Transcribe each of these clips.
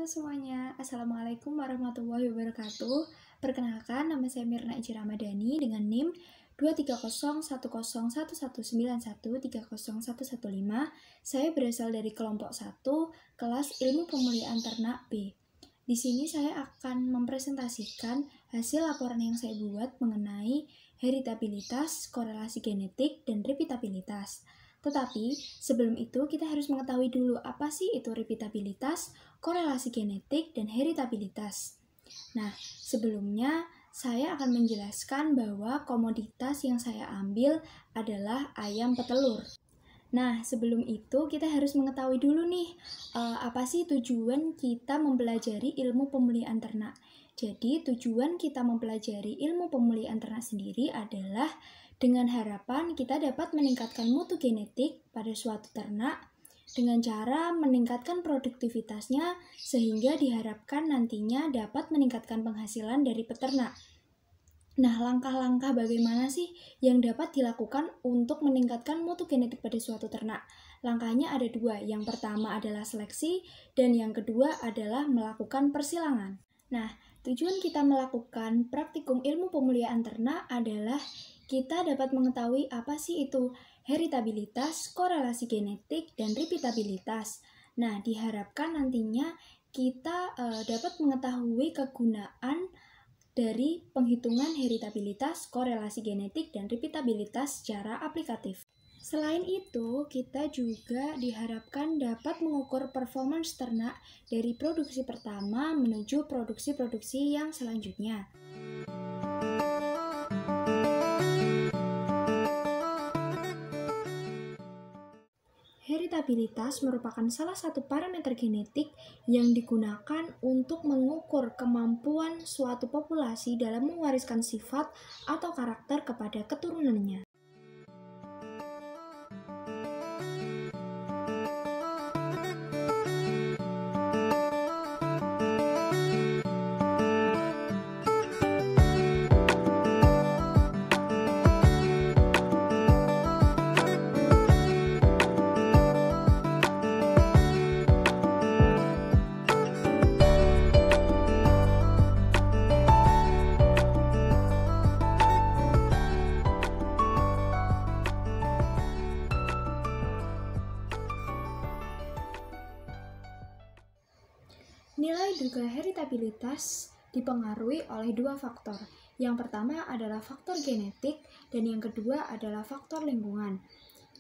semuanya, Assalamualaikum warahmatullahi wabarakatuh. Perkenalkan, nama saya Mirna Iji Ramadhani dengan NIM 230101191301115. Saya berasal dari kelompok 1, kelas Ilmu Pemuliaan Ternak B. Di sini saya akan mempresentasikan hasil laporan yang saya buat mengenai heritabilitas, korelasi genetik, dan repeatabilitas. Tetapi, sebelum itu kita harus mengetahui dulu apa sih itu repeatabilitas, korelasi genetik, dan heritabilitas. Nah, sebelumnya saya akan menjelaskan bahwa komoditas yang saya ambil adalah ayam petelur. Nah, sebelum itu kita harus mengetahui dulu nih, apa sih tujuan kita mempelajari ilmu pemuliaan ternak. Jadi, tujuan kita mempelajari ilmu pemuliaan ternak sendiri adalah dengan harapan kita dapat meningkatkan mutu genetik pada suatu ternak dengan cara meningkatkan produktivitasnya sehingga diharapkan nantinya dapat meningkatkan penghasilan dari peternak. Nah, langkah-langkah bagaimana sih yang dapat dilakukan untuk meningkatkan mutu genetik pada suatu ternak? Langkahnya ada dua, yang pertama adalah seleksi dan yang kedua adalah melakukan persilangan. Nah, tujuan kita melakukan praktikum ilmu pemuliaan ternak adalah kita dapat mengetahui apa sih itu heritabilitas, korelasi genetik, dan repeatabilitas. Nah, diharapkan nantinya kita dapat mengetahui kegunaan dari penghitungan heritabilitas, korelasi genetik, dan repeatabilitas secara aplikatif. Selain itu, kita juga diharapkan dapat mengukur performance ternak dari produksi pertama menuju produksi-produksi yang selanjutnya. Heritabilitas merupakan salah satu parameter genetik yang digunakan untuk mengukur kemampuan suatu populasi dalam mewariskan sifat atau karakter kepada keturunannya. Nilai duga heritabilitas dipengaruhi oleh dua faktor. Yang pertama adalah faktor genetik dan yang kedua adalah faktor lingkungan,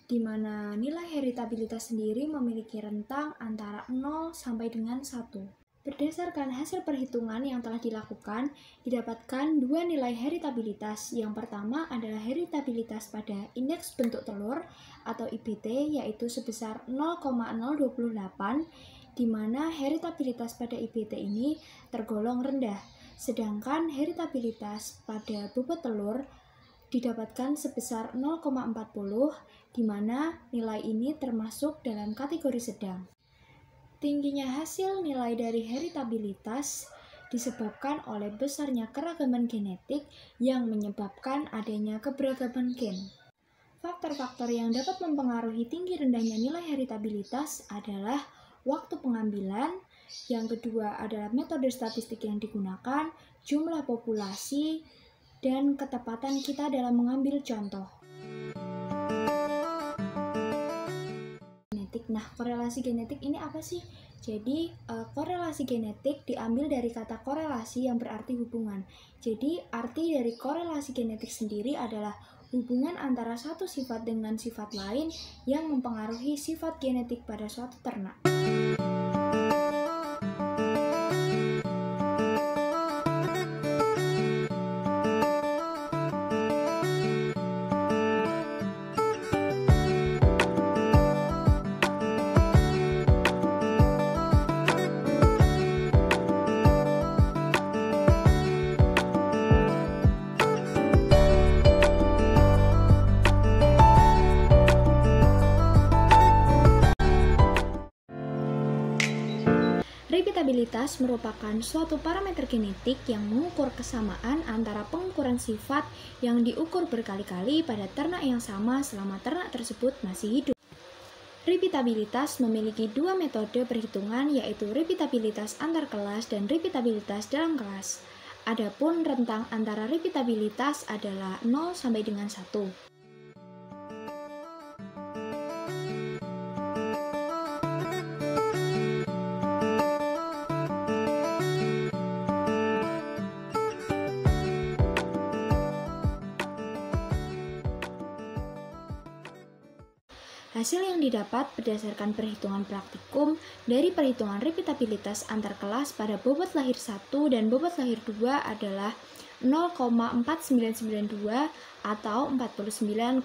di mana nilai heritabilitas sendiri memiliki rentang antara 0 sampai dengan 1. Berdasarkan hasil perhitungan yang telah dilakukan, didapatkan dua nilai heritabilitas. Yang pertama adalah heritabilitas pada indeks bentuk telur atau IBT, yaitu sebesar 0,028, di mana heritabilitas pada IBT ini tergolong rendah, sedangkan heritabilitas pada bobot telur didapatkan sebesar 0,40, di mana nilai ini termasuk dalam kategori sedang. Tingginya hasil nilai dari heritabilitas disebabkan oleh besarnya keragaman genetik yang menyebabkan adanya keberagaman gen. Faktor-faktor yang dapat mempengaruhi tinggi rendahnya nilai heritabilitas adalah waktu pengambilan, yang kedua adalah metode statistik yang digunakan, jumlah populasi, dan ketepatan kita dalam mengambil contoh. Nah, korelasi genetik ini apa sih? Jadi, korelasi genetik diambil dari kata korelasi yang berarti hubungan. Jadi, arti dari korelasi genetik sendiri adalah hubungan antara satu sifat dengan sifat lain yang mempengaruhi sifat genetik pada suatu ternak. Repeatabilitas merupakan suatu parameter genetik yang mengukur kesamaan antara pengukuran sifat yang diukur berkali-kali pada ternak yang sama selama ternak tersebut masih hidup. Repeatabilitas memiliki dua metode perhitungan, yaitu repeatabilitas antar kelas dan repeatabilitas dalam kelas. Adapun rentang antara repeatabilitas adalah 0 sampai dengan 1. Hasil yang didapat berdasarkan perhitungan praktikum dari perhitungan repeatabilitas antar kelas pada bobot lahir 1 dan bobot lahir 2 adalah 0,4992 atau 49,92%.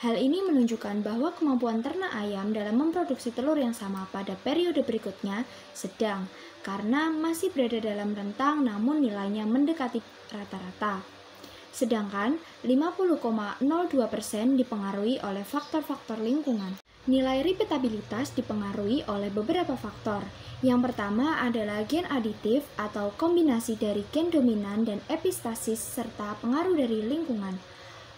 Hal ini menunjukkan bahwa kemampuan ternak ayam dalam memproduksi telur yang sama pada periode berikutnya sedang, karena masih berada dalam rentang namun nilainya mendekati rata-rata. Sedangkan 50,02% dipengaruhi oleh faktor-faktor lingkungan. Nilai repeatabilitas dipengaruhi oleh beberapa faktor. Yang pertama adalah gen aditif atau kombinasi dari gen dominan dan epistasis serta pengaruh dari lingkungan.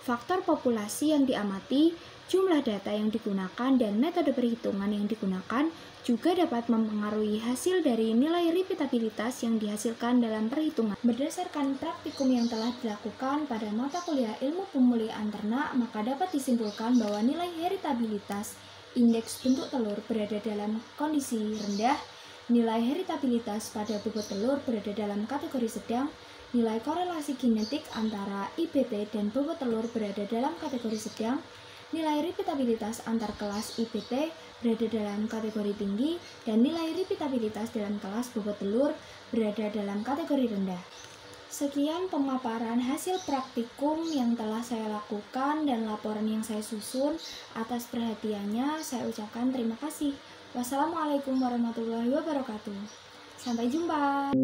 Faktor populasi yang diamati, jumlah data yang digunakan, dan metode perhitungan yang digunakan juga dapat mempengaruhi hasil dari nilai repeatabilitas yang dihasilkan dalam perhitungan. Berdasarkan praktikum yang telah dilakukan pada mata kuliah ilmu pemulihan ternak, maka dapat disimpulkan bahwa nilai heritabilitas indeks bentuk telur berada dalam kondisi rendah, nilai heritabilitas pada bobot telur berada dalam kategori sedang, nilai korelasi genetik antara IPT dan bobot telur berada dalam kategori sedang, nilai repeatabilitas antar kelas IPT berada dalam kategori tinggi, dan nilai repeatabilitas dalam kelas bobot telur berada dalam kategori rendah. Sekian pemaparan hasil praktikum yang telah saya lakukan dan laporan yang saya susun. Atas perhatiannya, saya ucapkan terima kasih. Wassalamualaikum warahmatullahi wabarakatuh. Sampai jumpa.